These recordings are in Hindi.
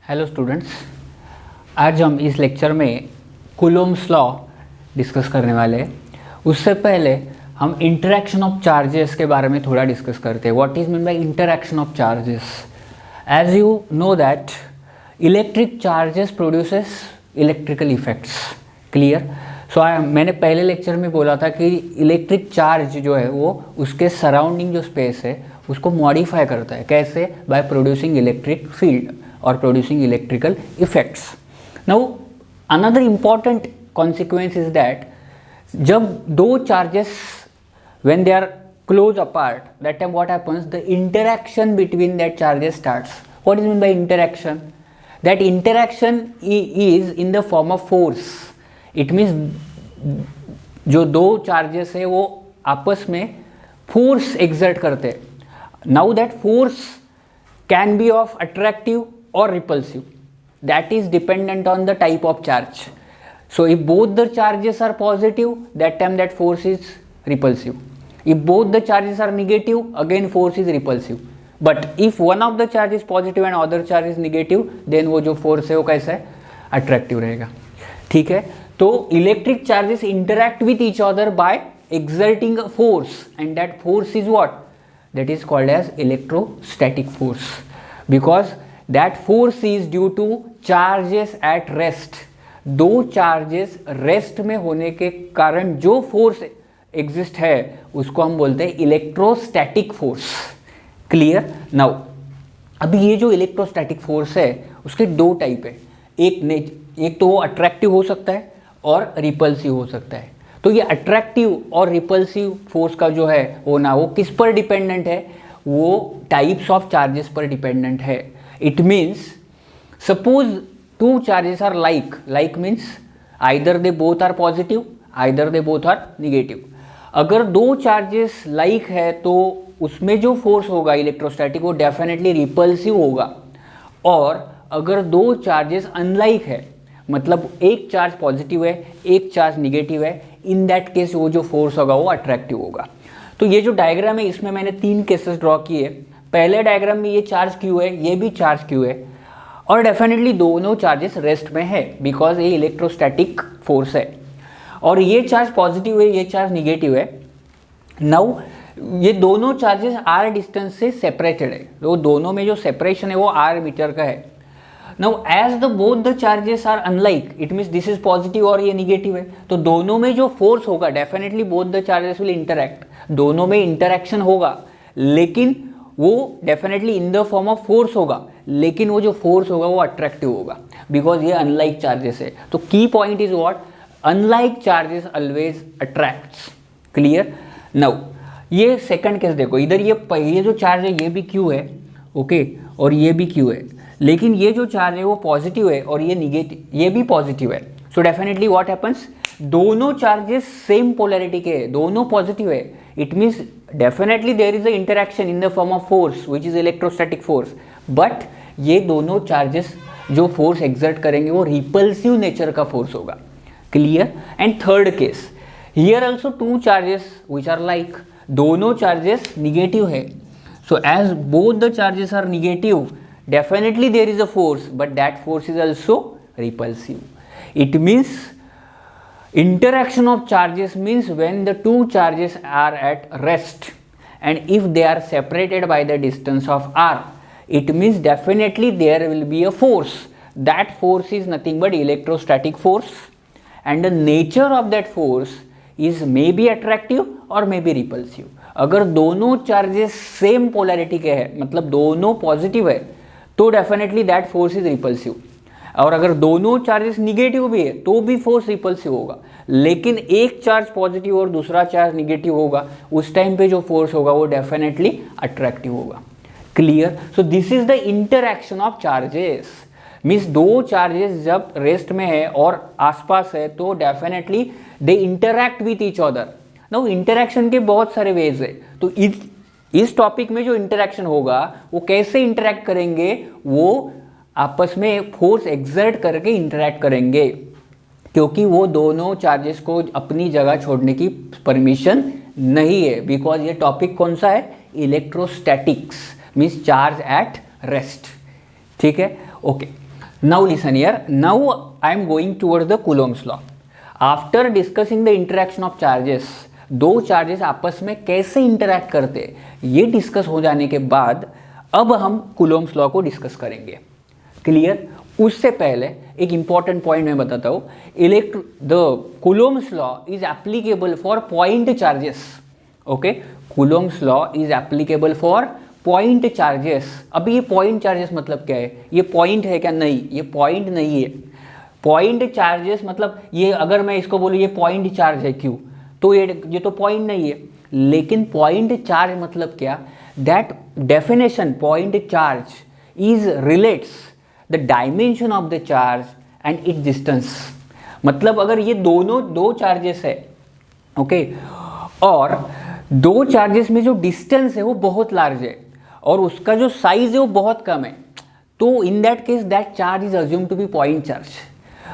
हेलो स्टूडेंट्स, आज हम इस लेक्चर में कूलोम्स लॉ डिस्कस करने वाले हैं। उससे पहले हम इंटरैक्शन ऑफ चार्जेस के बारे में थोड़ा डिस्कस करते हैं। What is mean by interaction of charges? As you know that electric charges produces electrical effects. Clear? So मैंने पहले लेक्चर में बोला था कि इलेक्ट्रिक चार्ज जो है वो उसके सराउंडिंग जो स्पेस है उसको मॉडिफाई करता है। कैसे? By producing electric field or producing electrical effects. Now another important consequence is that जब दो charges when they are close apart, that time what happens? The interaction between that charges starts. What is meant by interaction? That interaction is in the form of force. It means जो दो charges है वो आपस में force exert करते हैं। Now that force can be of attractive or repulsive. That is dependent on the type of charge. So if both the charges are positive, that time that force is repulsive. If both the charges are negative, again force is repulsive. But if one of the charge is positive and other charge is negative, then वो जो force है वो कैसा है? Attractive रहेगा। ठीक है? तो electric charges interact with each other by exerting a force, and that force is what? That is called as electrostatic force, because that force is due to charges at rest. दो चार्जेस रेस्ट में होने के कारण जो फोर्स एग्जिस्ट है उसको हम बोलते हैं इलेक्ट्रोस्टैटिक फोर्स। क्लियर? नाउ अभी ये जो इलेक्ट्रोस्टैटिक फोर्स है उसके दो टाइप है। एक तो वो अट्रैक्टिव हो सकता है और रिपल्सिव हो सकता है। तो ये अट्रैक्टिव और रिपल्सिव फोर्स का जो है वो किस पर डिपेंडेंट है? वो टाइप्स ऑफ चार्जेस पर डिपेंडेंट है। It means suppose two charges are like means either they both are positive, either they both are negative. अगर दो चार्जेस लाइक है तो उसमें जो फोर्स होगा इलेक्ट्रोस्टैटिक वो डेफिनेटली रिपल्सिव होगा। और अगर दो चार्जेस अनलाइक है, मतलब एक चार्ज पॉजिटिव है एक चार्ज निगेटिव है, इन दैट केस वो जो फोर्स होगा वो अट्रैक्टिव होगा। तो ये जो डायग्राम है इसमें मैंने तीन केसेस ड्रॉ किए। पहले डायग्राम में ये चार्ज क्यू है, ये भी चार्ज क्यू है, और डेफिनेटली दोनों चार्जेस रेस्ट में है बिकॉज ये इलेक्ट्रोस्टैटिक फोर्स है। और ये चार्ज पॉजिटिव है ये चार्ज निगेटिव है। नाउ ये दोनों चार्जेस आर डिस्टेंस से सेपरेटेड है, तो दोनों में जो सेपरेशन है वो आर मीटर का है। Now as the both the charges are unlike, it means this is positive और ये निगेटिव है, तो दोनों में जो फोर्स होगा definitely both the charges will interact. दोनों में इंटरैक्शन होगा लेकिन वो definitely in the form of force होगा, लेकिन वो जो फोर्स होगा वो अट्रैक्टिव होगा बिकॉज ये अनलाइक चार्जेस है। तो की point is what? Unlike charges always attracts. Clear? Now ये सेकंड केस देखो, इधर ये जो चार्ज है ये भी क्यू है, ओके, और ये भी क्यू है, लेकिन ये जो चार्ज है वो पॉजिटिव है और ये निगेटिव, ये भी पॉजिटिव है। So definitely what happens? दोनों चार्जेस सेम पोलैरिटी के हैं, दोनों पॉजिटिव है। It means definitely there is a interaction in the form of force which is electrostatic force, but ये दोनों चार्जेस जो फोर्स एक्सर्ट करेंगे वो रिपल्सिव नेचर का फोर्स होगा। Clear? And third case, here also two charges which are like, दोनों चार्जेस निगेटिव है। So as both the charges are negative, definitely there is a force, but that force is also repulsive. It means interaction of charges means when the two charges are at rest, and if they are separated by the distance of r, it means definitely there will be a force. That force is nothing but electrostatic force, and the nature of that force is may be attractive or may be repulsive. अगर दोनों चार्जेस सेम पोलैरिटी के हैं, मतलब दोनों पॉजिटिव है, तो definitely that force is repulsive. और अगर दोनों चार्जेस निगेटिव भी है तो भी फोर्स रिपल्सिव होगा, लेकिन एक चार्ज पॉजिटिव और दूसरा चार्ज निगेटिव होगा, उस टाइम पे जो फोर्स होगा वो डेफिनेटली अट्रैक्टिव होगा। Clear? So this is the interaction of charges. Means दो चार्जेस जब रेस्ट में है और आसपास है तो definitely they interact with each other. Now interaction के बहुत सारे वेज है, तो इस टॉपिक में जो इंटरैक्शन होगा वो कैसे इंटरैक्ट करेंगे? वो आपस में फोर्स एक्सर्ट करके इंटरैक्ट करेंगे, क्योंकि वो दोनों चार्जेस को अपनी जगह छोड़ने की परमिशन नहीं है, बिकॉज ये टॉपिक कौन सा है? Electrostatics, means charge at rest. ठीक है, okay. Now listen here. Now I am going towards the Coulomb's law. After discussing the interaction of charges, दो चार्जेस आपस में कैसे इंटरैक्ट करते हैं ये डिस्कस हो जाने के बाद अब हम कूलोम्स लॉ को डिस्कस करेंगे. क्लियर? उससे पहले एक इंपॉर्टेंट पॉइंट मैं बताता हूँ. The Coulomb's law is applicable for point charges. Okay, Coulomb's law is applicable for point charges. अभी ये पॉइंट चार्जेस मतलब क्या है? ये पॉइंट है क्या? नहीं, ये पॉइंट नहीं है. पॉइंट चार्जेस मतलब ये, अगर मैं इसको बोलूँ ये पॉइंट चार्ज है क्यों, तो ये तो पॉइंट नहीं है. लेकिन पॉइंट चार्ज मतलब क्या? That definition point charge is relates the dimension of the charge and it's distance. मतलब अगर ये दोनों दो चार्जेस है, ओके, और दो चार्जेस में जो डिस्टेंस है वो बहुत लार्ज है और उसका जो साइज है वो बहुत कम है, तो in that case that charge is assume to be point charge.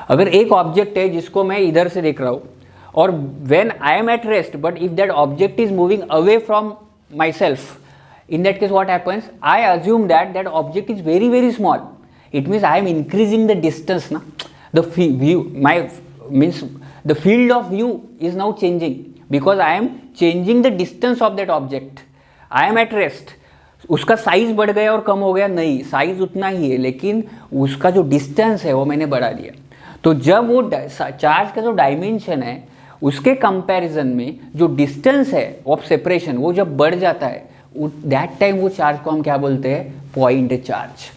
अगर एक ऑब्जेक्ट है जिसको मैं इधर से देख रहा हूँ और when I am at rest, but if that object is moving away from my self, in that case what happens, I assume that object is very very small. It means I am increasing the distance na, the view, my means the field of view is now changing because I am changing the distance of that object. I am at rest. उसका साइज बढ़ गया और कम हो गया? नहीं, साइज उतना ही है लेकिन उसका जो डिस्टेंस है वो मैंने बढ़ा दिया. तो जब वो चार्ज का जो डायमेंशन है उसके कंपैरिजन में जो डिस्टेंस है ऑफ सेपरेशन वो जब बढ़ जाता है, दैट टाइम वो चार्ज को हम क्या बोलते हैं? Point charge.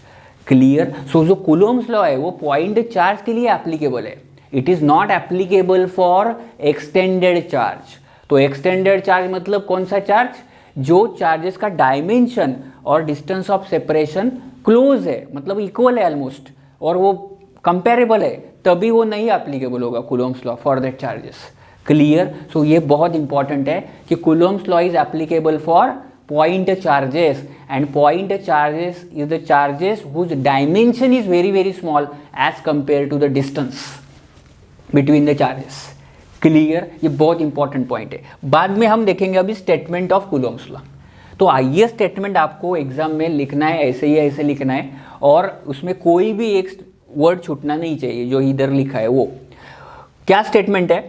क्लियर? सो जो कूलोम्स लॉ है वो पॉइंट चार्ज के लिए एप्लीकेबल है. It is not applicable for extended charge. तो एक्सटेंडेड चार्ज मतलब कौन सा चार्ज? जो चार्जेस का डायमेंशन और डिस्टेंस ऑफ सेपरेशन क्लोज है, मतलब इक्वल है ऑलमोस्ट, और वो कंपेरेबल है, तभी वो नहीं एप्लीकेबल होगा Coulomb's law for that charges. Clear? So ये बहुत इंपॉर्टेंट है कि Coulomb's law is applicable for point charges, and point charges is the charges whose dimension is very very small as compared to the distance between the charges. Clear? ये बहुत इंपॉर्टेंट पॉइंट है. बाद में हम देखेंगे अभी स्टेटमेंट ऑफ कूलोम्स लॉ. तो आइए स्टेटमेंट आपको एग्जाम में लिखना है, ऐसे ही ऐसे लिखना है और उसमें कोई भी एक वर्ड छूटना नहीं चाहिए जो इधर लिखा है. वो क्या स्टेटमेंट है?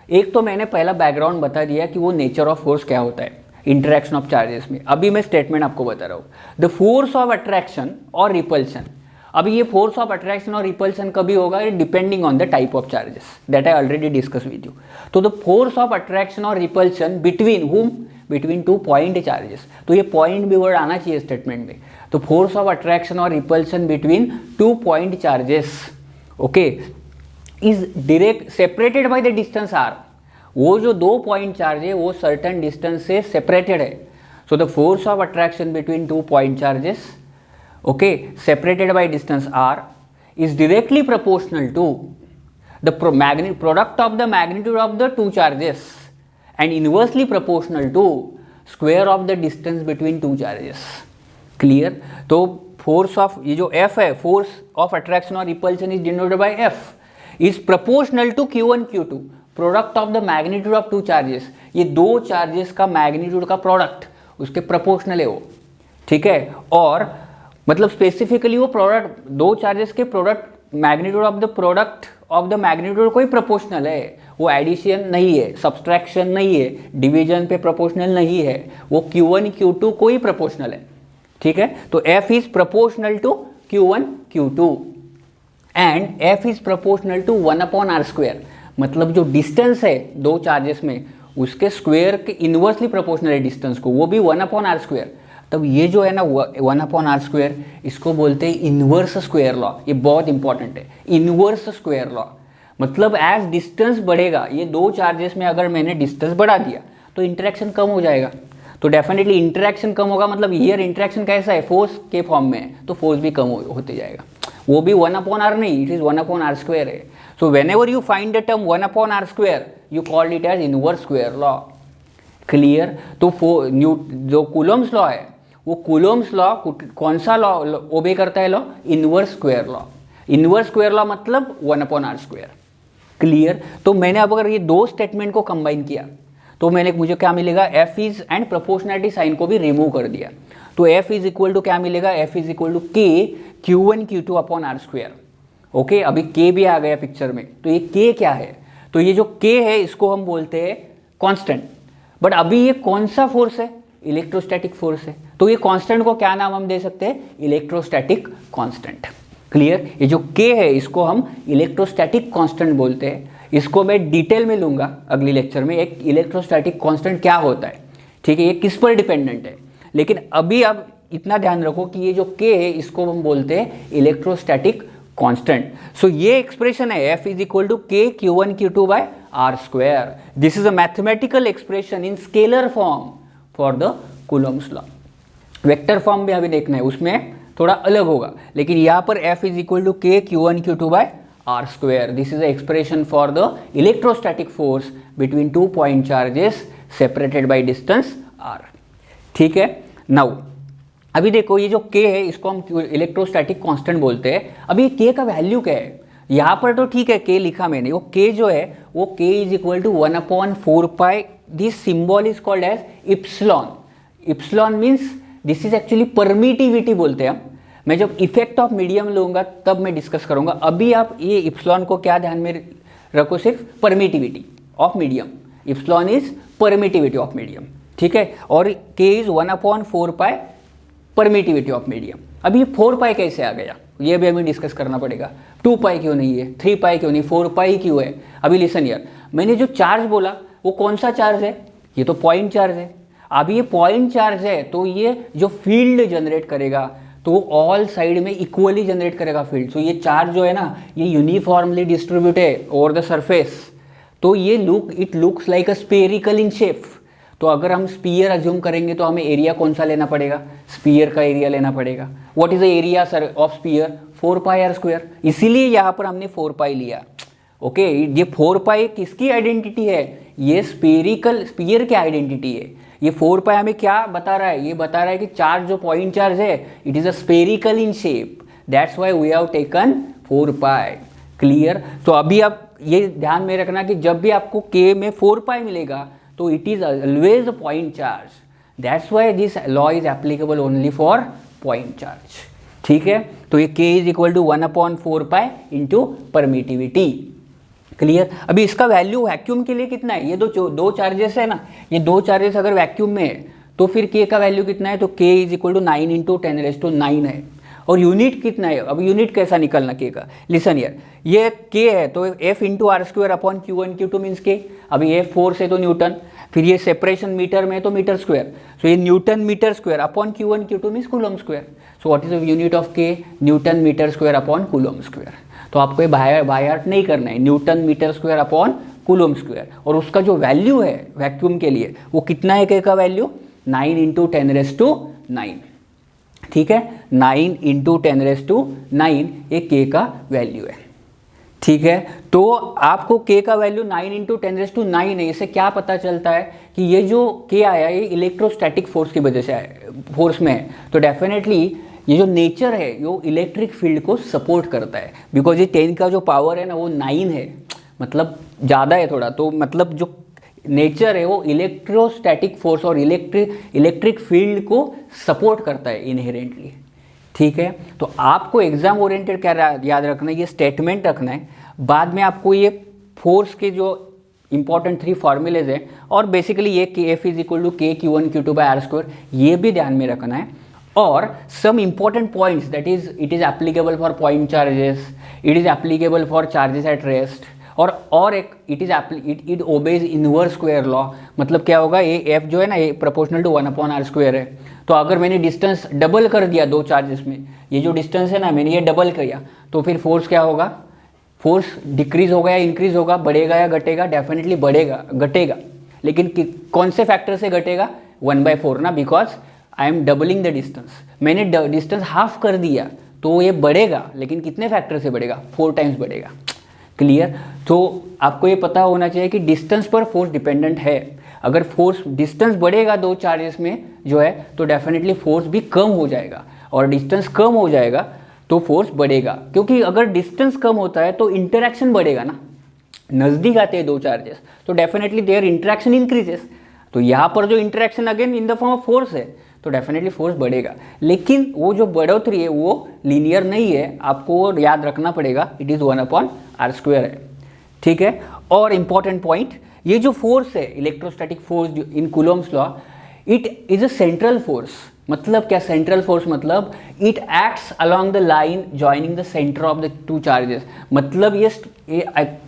एक तो मैंने पहला बैकग्राउंड बता दिया कि वो नेचर ऑफ फोर्स क्या होता है इंटरेक्शन ऑफ चार्जेस में. अभी मैं स्टेटमेंट आपको बता रहा हूँ. द फोर्स ऑफ अट्रैक्शन और रिपल्शन. अभी ये फोर्स ऑफ अट्रैक्शन और रिपल्शन कभी होगा? Depending on the type of charges that I already discuss with you. तो द फोर्स ऑफ अट्रैक्शन और रिपल्शन बिटवीन हुम? Between two point charges. तो ये पॉइंट भी वर्ड आना चाहिए स्टेटमेंट में. तो फोर्स ऑफ अट्रैक्शन और repulsion between two point charges, okay, is direct separated by the distance r. वो जो दो पॉइंट चार्ज है वो सर्टेन डिस्टेंस से सेपरेटेड है. So the force of attraction between two point charges, okay, separated by distance r, is directly proportional to the product of the magnitude of the two charges and inversely proportional to square of the distance between two charges. Clear? तो फोर्स ऑफ ये जो एफ है, फोर्स ऑफ अट्रैक्शन और repulsion is denoted by F, is proportional to Q1 Q2, product of the magnitude of two charges. ये दो चार्जेस का मैग्नीट्यूड का प्रोडक्ट उसके प्रोपोर्शनल है वो. ठीक है? और मतलब स्पेसिफिकली वो प्रोडक्ट दो चार्जेस के product magnitude of the product of the magnitude कोई प्रोपोर्शनल है. वो एडिशन नहीं है, सब्सट्रैक्शन नहीं है, डिवीजन पे प्रोपोर्शनल नहीं है. वो Q1 Q2 कोई प्रोपोर्शनल है. ठीक है? तो F is proportional to Q1 Q2 and F is proportional to 1/r². मतलब जो डिस्टेंस है दो चार्जेस में उसके स्क्वायर के इनवर्सली प्रोपोर्शनल है डिस्टेंस को, वो भी 1/r². तब ये जो है ना 1/r², इसको बोलते हैं इनवर्स स्क्वायर लॉ. ये बहुत इंपॉर्टेंट है, इनवर्स स्क्वायर लॉ. मतलब एज डिस्टेंस बढ़ेगा, ये दो चार्जेस में अगर मैंने डिस्टेंस बढ़ा दिया तो इंटरेक्शन कम हो जाएगा. तो डेफिनेटली इंटरेक्शन कम होगा, मतलब हियर इंटरेक्शन कैसा है? फोर्स के फॉर्म में है, तो फोर्स भी कम होते जाएगा. वो भी 1/r नहीं, इट इज 1/r² है. So whenever you find the term 1/r², you call it as inverse square law. Clear? तो जो कूलोम्स लॉ है वो कूलोम्स लॉ कौन सा लॉ ओबे करता है? Law inverse square law. Inverse square law मतलब 1/r². क्लियर? तो मैंने अब अगर ये दो स्टेटमेंट को कंबाइन किया तो मुझे क्या मिलेगा? F is and proportionality sign को भी रिमूव कर दिया. तो F इज इक्वल टू क्या मिलेगा? F is equal to K Q1 Q2 upon R². Okay, अभी के भी आ गया पिक्चर में, तो ये के क्या है, तो ये जो के है इसको हम बोलते हैं कांस्टेंट। बट अभी ये कौन सा फोर्स है, इलेक्ट्रोस्टैटिक फोर्स है, तो ये कांस्टेंट को क्या नाम हम दे सकते हैं, इलेक्ट्रोस्टैटिक कांस्टेंट। क्लियर, ये जो के है इसको हम इलेक्ट्रोस्टैटिक कांस्टेंट बोलते हैं। इसको मैं डिटेल में लूंगा अगली लेक्चर में, एक इलेक्ट्रोस्टैटिक कांस्टेंट क्या होता है, ठीक है, ये किस पर डिपेंडेंट है। लेकिन अभी आप इतना ध्यान रखो कि ये जो के है इसको हम बोलते हैं इलेक्ट्रोस्टैटिक कांस्टेंट। सो ये एक्सप्रेशन है F is equal to k Q1 Q2 by r square. This is a mathematical expression in scalar form for the Coulomb's law. Vector form भी अभी देखना है, उसमें थोड़ा अलग होगा, लेकिन यहाँ पर F is equal to k Q1 Q2 by r square. This is a expression for the electrostatic force between 2 point charges separated by distance r। ठीक है, नाउ अभी देखो ये जो k है इसको हम इलेक्ट्रोस्टैटिक कांस्टेंट बोलते हैं। अभी k का वैल्यू क्या है, यहाँ पर तो ठीक है k लिखा मैंने, वो k जो है वो k is equal to 1/4 pi, this symbol is called as epsilon. Epsilon means this is actually permittivity बोलते हैं हम। मैं जब इफेक्ट ऑफ मीडियम लूंगा तब मैं डिस्कस करूंगा, अभी आप ये इप्सिलॉन को क्या ध्यान में रखो, सिर्फ permittivity of medium. Epsilon is permittivity of medium, ठीक है, और k is 1/4 pi permittivity of medium. अभी ये 4 पाई कैसे आ गया, ये भी हमें डिस्कस करना पड़ेगा। 2 पाई क्यों नहीं है, 3 पाई क्यों नहीं, 4 पाई क्यों है। अभी लिसन यार, मैंने जो चार्ज बोला वो कौन सा चार्ज है, ये तो पॉइंट चार्ज है। अभी ये पॉइंट चार्ज है तो ये जो फील्ड जनरेट करेगा तो ऑल साइड में इक्वली जनरेट करेगा फील्ड। तो ये चार्ज जो है ना ये uniformly distributed over the surface, तो ये it looks like a spherical in shape. तो अगर हम स्पीयर अज्यूम करेंगे तो हमें एरिया कौन सा लेना पड़ेगा, स्पीयर का एरिया लेना पड़ेगा। What is the area sir of sphere, 4 pi r square, इसीलिए यहाँ पर हमने 4 पाई लिया। ओके, ये 4 पाई किसकी आइडेंटिटी है, ये स्पेरिकल स्पीयर की आइडेंटिटी है। ये 4 पाई हमें क्या बता रहा है, ये बता रहा है कि चार्ज जो पॉइंट चार्ज है it is a spherical in shape, that's why we have taken 4 pi. Clear, तो अभी आप ये ध्यान में रखना कि जब भी आपको k में 4 पाई मिलेगा तो it is always a point charge, that's why this law is applicable only for point charge. ठीक है, तो ये k is equal to 1/4 pi into permittivity. Clear, अभी इसका वैल्यू वैक्यूम के लिए कितना है, ये दो चार्जेस है ना, ये 2 चार्जेस अगर वैक्यूम में है तो फिर k का वैल्यू कितना है, तो k is equal to 9 into 10⁹ है। और यूनिट कितना है, अब यूनिट कैसा निकलना k का, लिसन यार, ये k है तो F into r square upon Q1 Q2 means k। अभी ये फोर्स है तो न्यूटन, फिर ये सेपरेशन मीटर में है तो मीटर स्क्वायर, सो ये newton metre square upon Q1 Q2 means coulomb square. So what is the unit of k, newton metre square upon coulomb square. तो आपको ये बाय हार्ट नहीं करना है, newton metre square upon coulomb square, और उसका जो वैल्यू है वैक्यूम के लिए वो कितना है k का वैल्यू, 9 इंटू 10⁹ ठीक है, 9 इंटू 10⁹ ये k का वैल्यू है। ठीक है, तो आपको k का वैल्यू 9 इंटू 10⁹ है। इससे क्या पता चलता है कि ये जो k आया ये इलेक्ट्रोस्टैटिक फोर्स की वजह से आया, फोर्स में है, तो डेफिनेटली ये जो नेचर है वो इलेक्ट्रिक फील्ड को सपोर्ट करता है। बिकॉज ये 10 का जो पावर है ना वो 9 है, मतलब ज़्यादा है थोड़ा, तो मतलब जो नेचर है वो इलेक्ट्रोस्टैटिक फोर्स और इलेक्ट्रिक फील्ड को सपोर्ट करता है इनहेरेंटली। ठीक है, तो आपको एग्जाम ओरिएंटेड क्या याद रखना है, ये स्टेटमेंट रखना है। बाद में आपको ये फोर्स के जो इंपॉर्टेंट 3 फॉर्मूलेज हैं और बेसिकली ये F is equal to k Q1 Q2 by r square, ये भी ध्यान में रखना है। और some important points, that is it is applicable for point charges, it is applicable for charges at rest, और एक it obeys inverse square law. मतलब क्या होगा, ये F जो है ना ये प्रोपोर्शनल टू 1/r स्क्वायर है। तो अगर मैंने डिस्टेंस डबल कर दिया 2 चार्जेस में, ये जो डिस्टेंस है ना मैंने ये डबल किया, तो फिर फोर्स क्या होगा, फोर्स डिक्रीज होगा या इंक्रीज होगा, बढ़ेगा या घटेगा, डेफिनेटली बढ़ेगा, घटेगा, लेकिन कौन से फैक्टर से घटेगा, 1/4 ना, because I am doubling the distance. मैंने डिस्टेंस हाफ कर दिया तो ये बढ़ेगा, लेकिन कितने फैक्टर से बढ़ेगा, 4 टाइम्स बढ़ेगा। क्लियर, तो आपको ये पता होना चाहिए कि डिस्टेंस पर फोर्स डिपेंडेंट है। अगर फोर्स डिस्टेंस बढ़ेगा 2 चार्जेस में जो है तो डेफिनेटली फोर्स भी कम हो जाएगा, और डिस्टेंस कम हो जाएगा तो फोर्स बढ़ेगा, क्योंकि अगर डिस्टेंस कम होता है तो इंटरेक्शन बढ़ेगा ना, नज़दीक आते हैं 2 चार्जेस तो डेफिनेटली देयर इंटरेक्शन इंक्रीजेस। तो यहाँ पर जो interaction again in the form of force है, तो डेफिनेटली फोर्स बढ़ेगा, लेकिन वो जो बढ़ोतरी है वो लीनियर नहीं है, आपको याद रखना पड़ेगा, इट इज़ 1/r² है, ठीक है। और इम्पॉर्टेंट पॉइंट, ये जो फोर्स है electrostatic force in Coulomb's law, it is a central force. मतलब क्या सेंट्रल फोर्स? मतलब it acts along the line joining the centre of the two charges. मतलब ये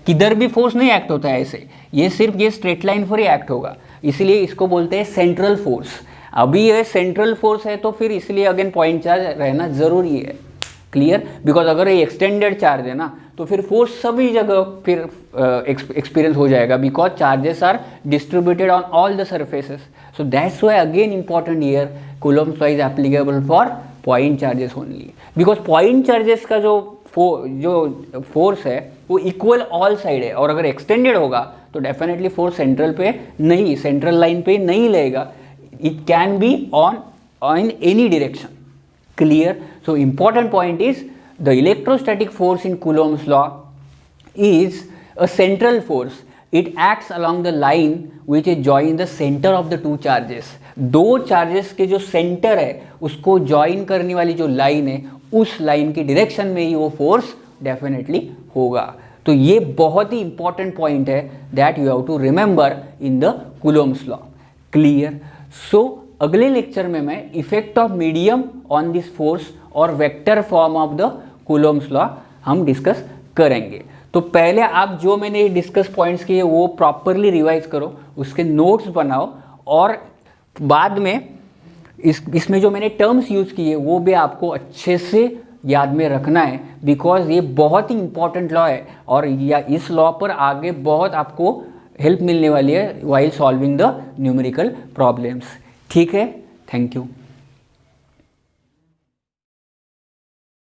किधर भी फोर्स नहीं एक्ट होता है ऐसे, ये सिर्फ ये स्ट्रेट लाइन पर ही एक्ट होगा, इसीलिए इसको बोलते हैं सेंट्रल फोर्स। अभी ये सेंट्रल फोर्स है तो फिर इसलिए अगेन पॉइंट चार्ज रहना ज़रूरी है, क्लियर। बिकॉज अगर ये एक्सटेंडेड चार्ज है ना तो फिर फोर्स सभी जगह फिर एक्सपीरियंस हो जाएगा, because charges are distributed on all the surfaces. So that's why again important here Coulomb's law is applicable for point charges only, because point charges का जो फोर्स है वो इक्वल ऑल साइड है, और अगर एक्सटेंडेड होगा तो डेफिनेटली फोर्स सेंट्रल पे नहीं, सेंट्रल लाइन पे नहीं लेगा, it can be on in any direction, clear. So important point is the electrostatic force in Coulomb's law is a central force. It acts along the line which is join the center of the two charges. दो चार्जेस के जो सेंटर है उसको ज्वाइन करने वाली जो लाइन है उस लाइन की डायरेक्शन में ही वो फोर्स डेफिनेटली होगा। तो ये बहुत ही इंपॉर्टेंट पॉइंट है that you have to remember in the Coulomb's law, clear. So अगले लेक्चर में मैं effect of medium on this force और vector form of the Coulomb's law हम डिस्कस करेंगे। तो पहले आप जो मैंने डिस्कस पॉइंट्स किए वो प्रॉपरली रिवाइज करो, उसके नोट्स बनाओ, और बाद में इसमें जो मैंने टर्म्स यूज़ किए वो भी आपको अच्छे से याद में रखना है, बिकॉज ये बहुत ही इंपॉर्टेंट लॉ है और या इस लॉ पर आगे बहुत आपको हेल्प मिलने वाली है while solving the numerical problems, ठीक है। Thank you.